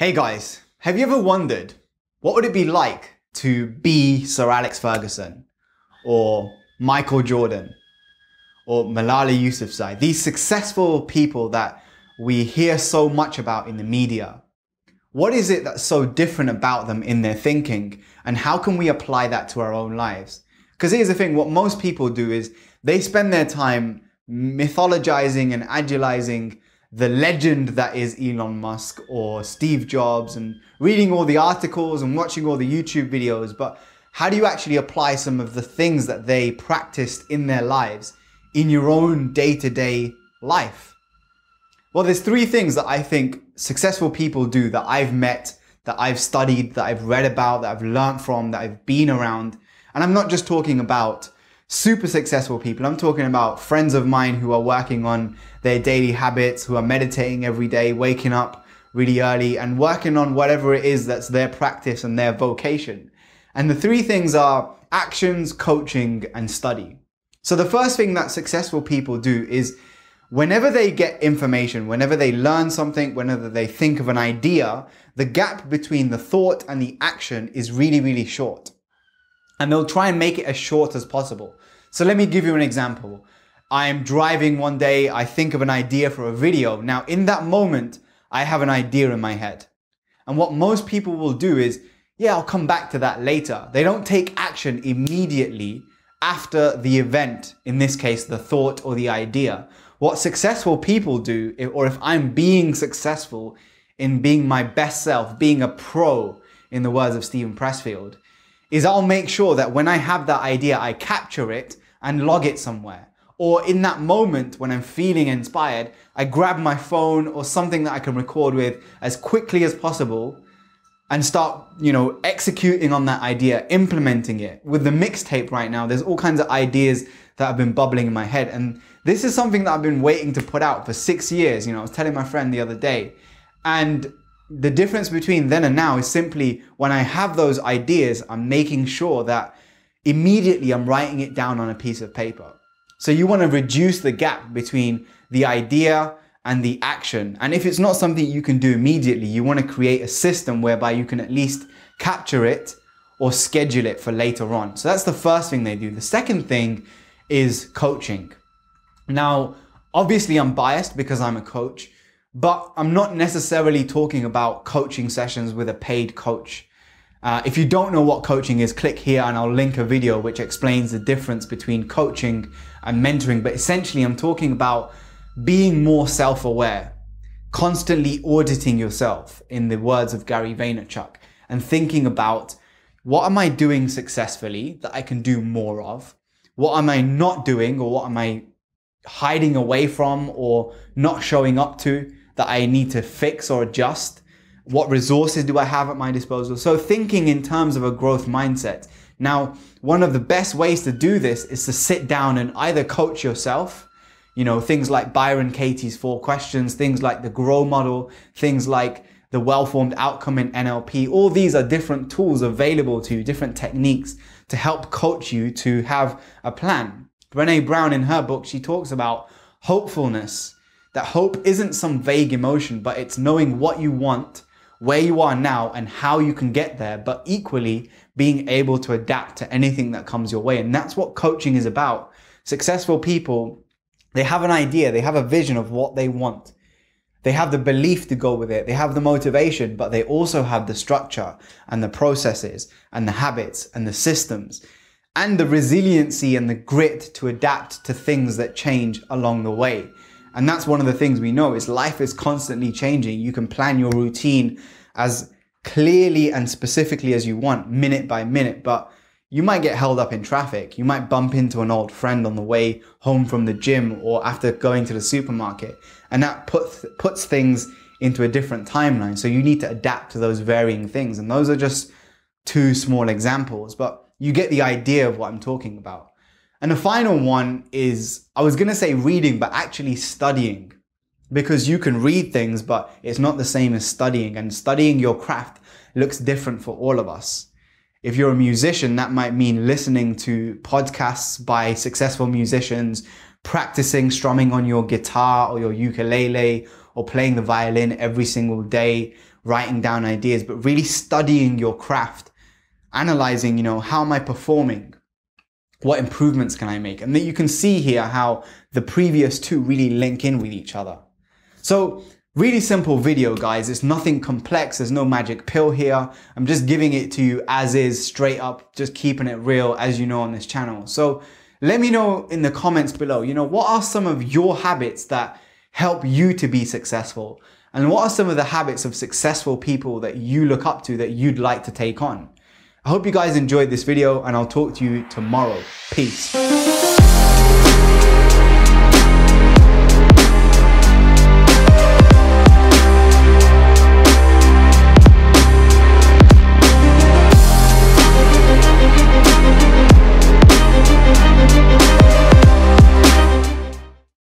Hey guys, have you ever wondered what would it be like to be Sir Alex Ferguson or Michael Jordan or Malala Yousufzai, these successful people that we hear so much about in the media? What is it that's so different about them in their thinking, and how can we apply that to our own lives? Because here's the thing, what most people do is they spend their time mythologizing and idolizing the legend that is Elon Musk or Steve Jobs and reading all the articles and watching all the YouTube videos. But how do you actually apply some of the things that they practiced in their lives in your own day-to-day life? Well, there's three things that I think successful people do that I've met, that I've studied, that I've read about, that I've learned from, that I've been around. And I'm not just talking about super successful people. I'm talking about friends of mine who are working on their daily habits, who are meditating every day, waking up really early and working on whatever it is that's their practice and their vocation. And the three things are actions, coaching, and study. So the first thing that successful people do is whenever they get information, whenever they learn something, whenever they think of an idea, the gap between the thought and the action is really, really short. And they'll try and make it as short as possible. So let me give you an example. I'm driving one day, I think of an idea for a video. Now in that moment, I have an idea in my head. And what most people will do is, yeah, I'll come back to that later. They don't take action immediately after the event, in this case, the thought or the idea. What successful people do, or if I'm being successful in being my best self, being a pro, in the words of Steven Pressfield, is I'll make sure that when I have that idea, I capture it and log it somewhere. Or in that moment when I'm feeling inspired, I grab my phone or something that I can record with as quickly as possible and start, executing on that idea, implementing it. With the mixtape right now, there's all kinds of ideas that have been bubbling in my head. And this is something that I've been waiting to put out for 6 years. I was telling my friend the other day, and the difference between then and now is simply when I have those ideas, I'm making sure that immediately I'm writing it down on a piece of paper. So you want to reduce the gap between the idea and the action. And if it's not something you can do immediately, you want to create a system whereby you can at least capture it or schedule it for later on. So that's the first thing they do. The second thing is coaching. Now, obviously I'm biased because I'm a coach, but I'm not necessarily talking about coaching sessions with a paid coach. If you don't know what coaching is, click here and I'll link a video which explains the difference between coaching and mentoring. But essentially, I'm talking about being more self-aware, constantly auditing yourself, in the words of Gary Vaynerchuk, and thinking about what am I doing successfully that I can do more of? What am I not doing, or what am I hiding away from or not showing up to that I need to fix or adjust? What resources do I have at my disposal? So thinking in terms of a growth mindset. Now, one of the best ways to do this is to sit down and either coach yourself, things like Byron Katie's 4 questions, things like the Grow model, things like the well-formed outcome in NLP. All these are different tools available to you, different techniques to help coach you to have a plan. Brene Brown, in her book, she talks about hopefulness, that hope isn't some vague emotion, but it's knowing what you want, where you are now, and how you can get there, but equally being able to adapt to anything that comes your way. And that's what coaching is about. Successful people, they have an idea, they have a vision of what they want. They have the belief to go with it. They have the motivation, but they also have the structure and the processes and the habits and the systems and the resiliency and the grit to adapt to things that change along the way. And that's one of the things we know is life is constantly changing. You can plan your routine as clearly and specifically as you want, minute by minute, but you might get held up in traffic. You might bump into an old friend on the way home from the gym or after going to the supermarket. And that puts things into a different timeline. So you need to adapt to those varying things. And those are just 2 small examples, but you get the idea of what I'm talking about. And the final one is, I was going to say reading, but actually studying. Because you can read things, but it's not the same as studying. And studying your craft looks different for all of us. If you're a musician, that might mean listening to podcasts by successful musicians, practicing strumming on your guitar or your ukulele, or playing the violin every single day, writing down ideas, but really studying your craft, analyzing, how am I performing? What improvements can I make? And that you can see here how the previous two really link in with each other. So really simple video, guys. It's nothing complex. There's no magic pill here. I'm just giving it to you as is, straight up, just keeping it real, as you know, on this channel. So let me know in the comments below, what are some of your habits that help you to be successful? And what are some of the habits of successful people that you look up to that you'd like to take on? I hope you guys enjoyed this video, and I'll talk to you tomorrow. Peace.